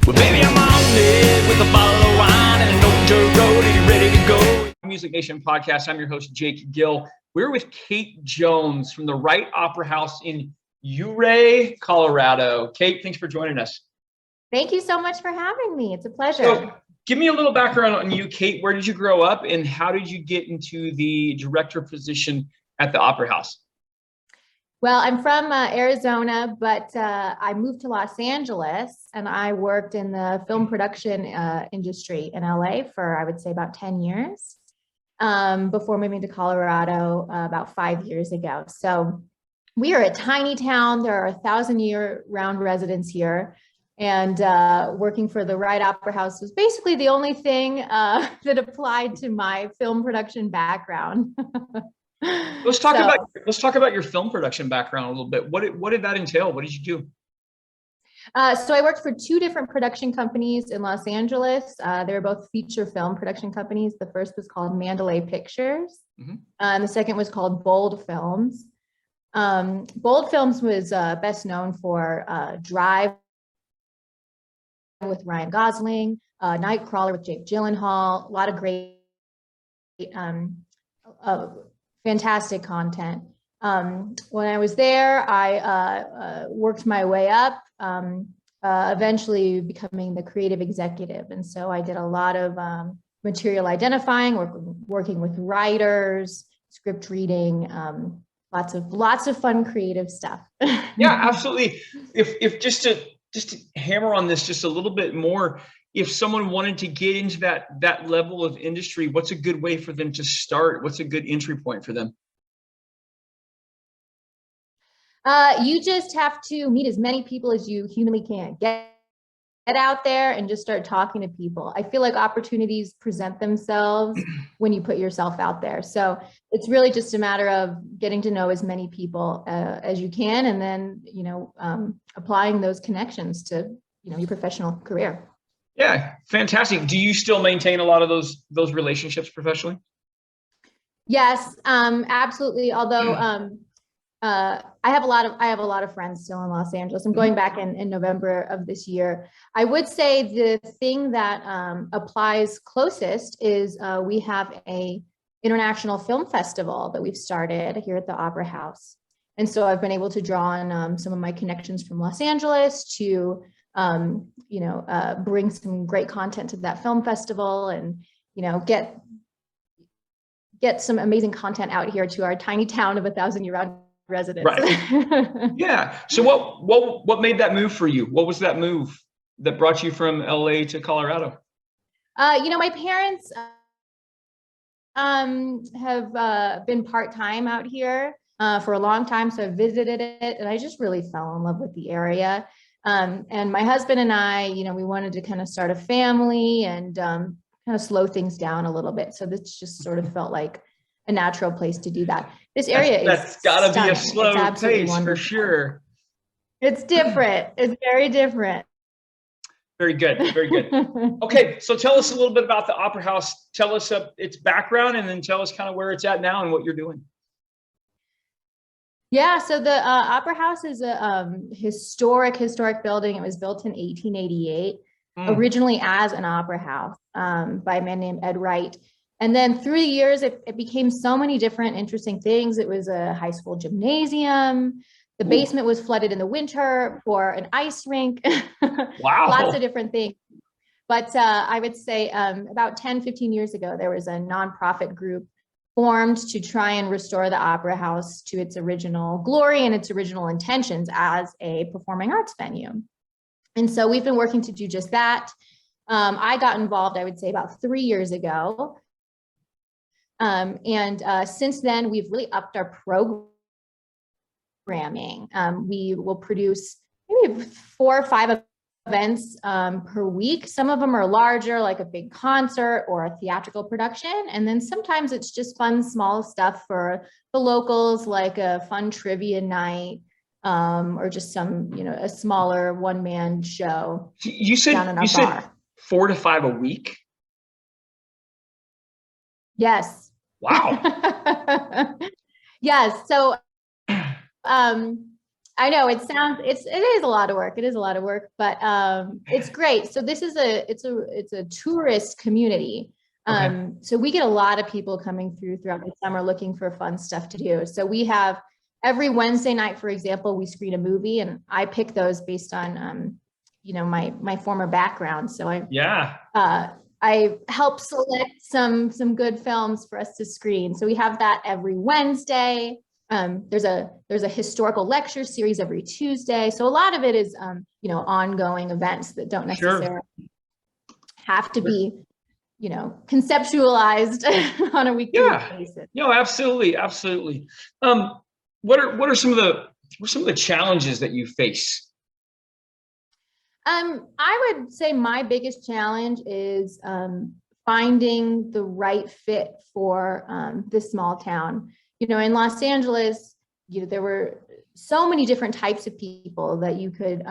Well, baby, I'm on it with a bottle of wine and an old dirt road. Are you ready to go? Music Nation podcast. I'm your host, Jake Gill. We're with Kate Jones from the Wright Opera House in Ouray, Colorado. Kate, thanks for joining us. Thank you so much for having me. It's a pleasure. So, give me a little background on you, Kate. Where did you grow up and how did you get into the director position at the Opera House? Well, I'm from Arizona, but I moved to Los Angeles and I worked in the film production industry in LA for, I would say, about 10 years before moving to Colorado about 5 years ago. So we are a tiny town. There are 1,000-year-round residents here. And working for the Wright Opera House was basically the only thing that applied to my film production background. Let's talk about your film production background a little bit. What did that entail? What did you do? So I worked for two different production companies in Los Angeles. They were both feature film production companies. The first was called Mandalay Pictures, and the second was called Bold Films. Bold Films was best known for Drive with Ryan Gosling, Nightcrawler with Jake Gyllenhaal, a lot of great fantastic content. When I was there, I worked my way up, eventually becoming the creative executive. And so I did a lot of material identifying, working with writers, script reading, lots of fun creative stuff. Yeah, absolutely. If just to hammer on this just a little bit more, if someone wanted to get into that level of industry, what's a good way for them to start? What's a good entry point for them? You just have to meet as many people as you humanly can. Get out there and just start talking to people. I feel like opportunities present themselves when you put yourself out there. So it's really just a matter of getting to know as many people as you can, and then applying those connections to your professional career. Yeah, fantastic. Do you still maintain a lot of those relationships professionally? Yes, absolutely. Although I have a lot of friends still in Los Angeles. I'm going back in November of this year. I would say the thing that applies closest is we have a international film festival that we've started here at the Opera House. And so I've been able to draw on some of my connections from Los Angeles to bring some great content to that film festival and, get some amazing content out here to our tiny town of 1,000-year-round residents. Right. Yeah. So what made that move for you? What was that move that brought you from LA to Colorado? My parents have been part-time out here for a long time. So I visited it and I just really fell in love with the area. And my husband and I, we wanted to kind of start a family and kind of slow things down a little bit. So this just sort of felt like a natural place to do that. This area that's gotta stunning. Be a slow pace wonderful. For sure. It's different. It's very different. Very good. Very good. Okay, so tell us a little bit about the Opera House. Tell us its background, and then tell us kind of where it's at now and what you're doing. Yeah, so the Opera House is a historic building. It was built in 1888, originally as an opera house by a man named Ed Wright. And then through the years, it became so many different interesting things. It was a high school gymnasium. The basement was flooded in the winter for an ice rink. Wow. Lots of different things. But I would say about 10, 15 years ago, there was a nonprofit group formed to try and restore the Opera House to its original glory and its original intentions as a performing arts venue. And so we've been working to do just that. I got involved, I would say, about 3 years ago. And since then, we've really upped our programming. We will produce maybe 4 or 5 events per week. Some of them are larger, like a big concert or a theatrical production. And then sometimes it's just fun, small stuff for the locals, like a fun trivia night or just some, a smaller one-man show. You said 4 to 5 a week? Yes. Wow. Yes. So I know it is a lot of work. It is a lot of work, but it's great. So this is it's a tourist community. Okay. So we get a lot of people coming throughout the summer looking for fun stuff to do. So we have every Wednesday night, for example, we screen a movie, and I pick those based on my former background. So Yeah. I help select some good films for us to screen. So we have that every Wednesday. There's a historical lecture series every Tuesday. So a lot of it is ongoing events that don't necessarily have to be conceptualized on a weekly basis. No, absolutely, absolutely. What are some of the challenges that you face? I would say my biggest challenge is finding the right fit for this small town. In Los Angeles, there were so many different types of people that you could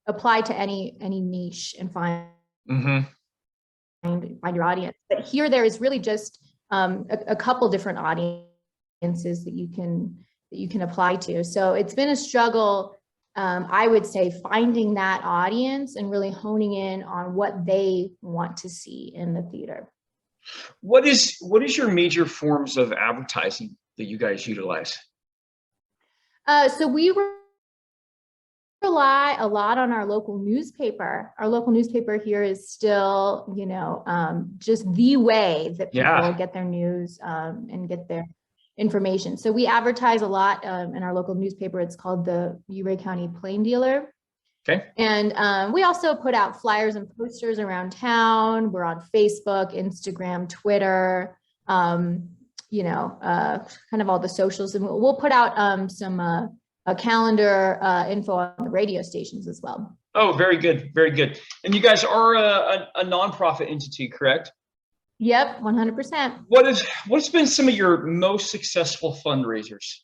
apply to any niche and find your audience. But here, there is really just a couple different audiences that you can apply to. So it's been a struggle. I would say finding that audience and really honing in on what they want to see in the theater. What is your major forms of advertising that you guys utilize? So we rely a lot on our local newspaper. Our local newspaper here is still, just the way that people get their news and get their information. So we advertise a lot in our local newspaper. It's called the Uray County Plain Dealer. Okay. And we also put out flyers and posters around town. We're on Facebook, Instagram, Twitter, kind of all the socials. And we'll put out some a calendar info on the radio stations as well. Oh, very good. Very good. And you guys are a nonprofit entity, correct? Yep, 100%. What's been some of your most successful fundraisers?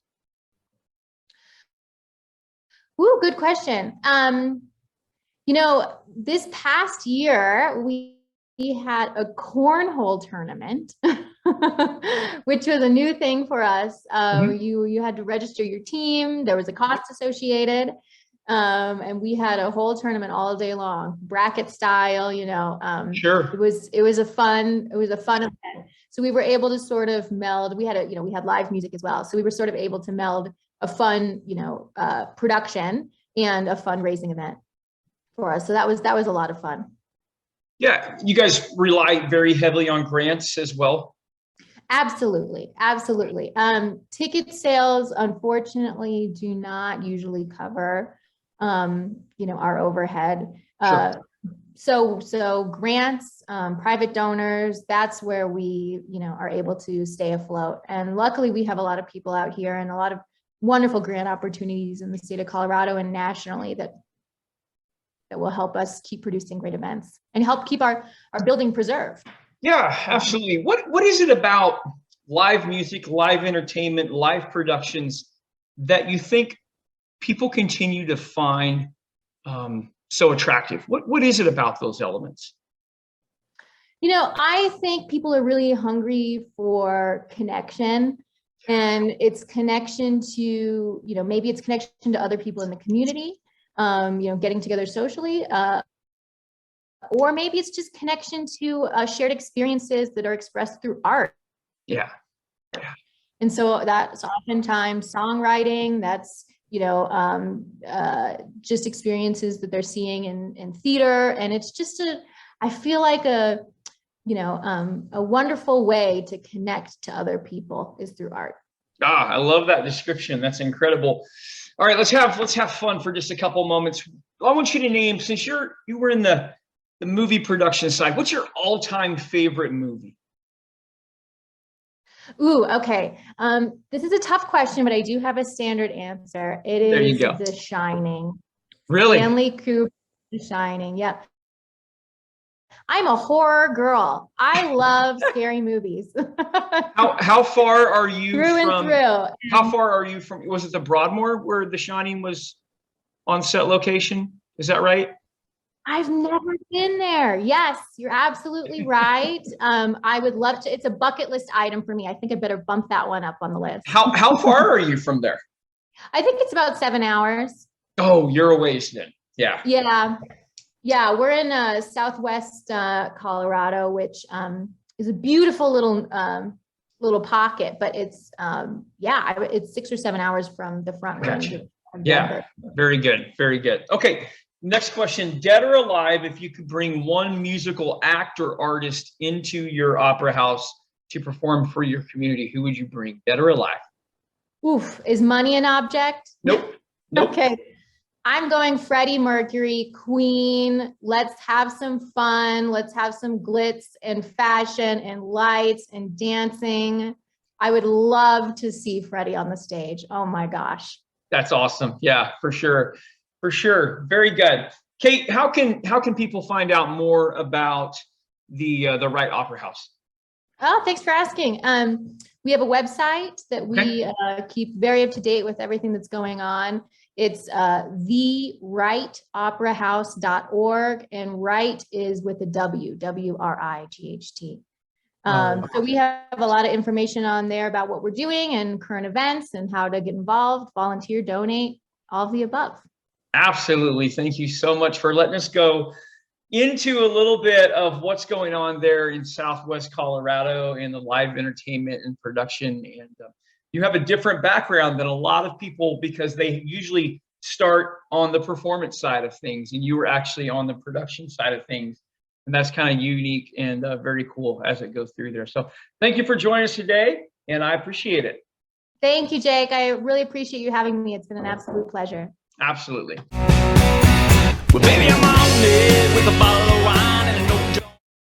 Ooh, good question. This past year we had a cornhole tournament, which was a new thing for us. You had to register your team. There was a cost associated. And we had a whole tournament all day long, bracket style, Sure. It was a fun event. So we were able to sort of meld, we had live music as well. So we were sort of able to meld a fun, production and a fundraising event for us. So that was a lot of fun. Yeah. You guys rely very heavily on grants as well. Absolutely. Absolutely. Ticket sales, unfortunately, do not usually cover our overhead. Sure. So grants, private donors, that's where we, are able to stay afloat. And luckily we have a lot of people out here and a lot of wonderful grant opportunities in the state of Colorado and nationally that will help us keep producing great events and help keep our building preserved. Yeah, absolutely. What is it about live music, live entertainment, live productions that you think people continue to find so attractive? What is it about those elements? I think people are really hungry for connection, and it's connection to, maybe it's connection to other people in the community, getting together socially, or maybe it's just connection to shared experiences that are expressed through art. Yeah. And so that's oftentimes songwriting, that's, just experiences that they're seeing in theater. And it's just I feel like a wonderful way to connect to other people is through art. I love that description. That's incredible. All right, let's have fun for just a couple moments. I want you to name, since you were in the movie production side, what's your all-time favorite movie? Ooh, okay. This is a tough question, but I do have a standard answer. It is The Shining. Really? Stanley Kubrick, The Shining. Yep. I'm a horror girl. I love scary movies. How far are you through from? And through. How far are you from? Was it the Broadmoor where The Shining was on set location? Is that right? I've never been there. Yes, you're absolutely right. I would love to. It's a bucket list item for me. I think I better bump that one up on the list. How far are you from there? I think it's about 7 hours. Oh, you're a ways then. Yeah. Yeah, we're in Southwest Colorado, which is a beautiful little pocket, but it's it's 6 or 7 hours from the front range of Denver. Very good. Very good. Okay. Next question. Dead or alive, if you could bring one musical act or artist into your opera house to perform for your community, who would you bring? Dead or alive? Oof, is money an object? Nope. Okay. I'm going Freddie Mercury, Queen. Let's have some fun. Let's have some glitz and fashion and lights and dancing. I would love to see Freddie on the stage. Oh my gosh. That's awesome. Yeah, for sure. For sure. Very good. Kate, how can people find out more about the Wright Opera House? Oh, thanks for asking. We have a website that we keep very up to date with everything that's going on. It's thewrightoperahouse.org, and Wright is with a W, W-R-I-G-H-T. So we have a lot of information on there about what we're doing and current events and how to get involved, volunteer, donate, all of the above. Absolutely. Thank you so much for letting us go into a little bit of what's going on there in Southwest Colorado and the live entertainment and production. And you have a different background than a lot of people because they usually start on the performance side of things, and you were actually on the production side of things. And that's kind of unique and very cool as it goes through there. So thank you for joining us today, and I appreciate it. Thank you, Jake. I really appreciate you having me. It's been an absolute pleasure. Absolutely. Well, baby, I'm on it with a bottle of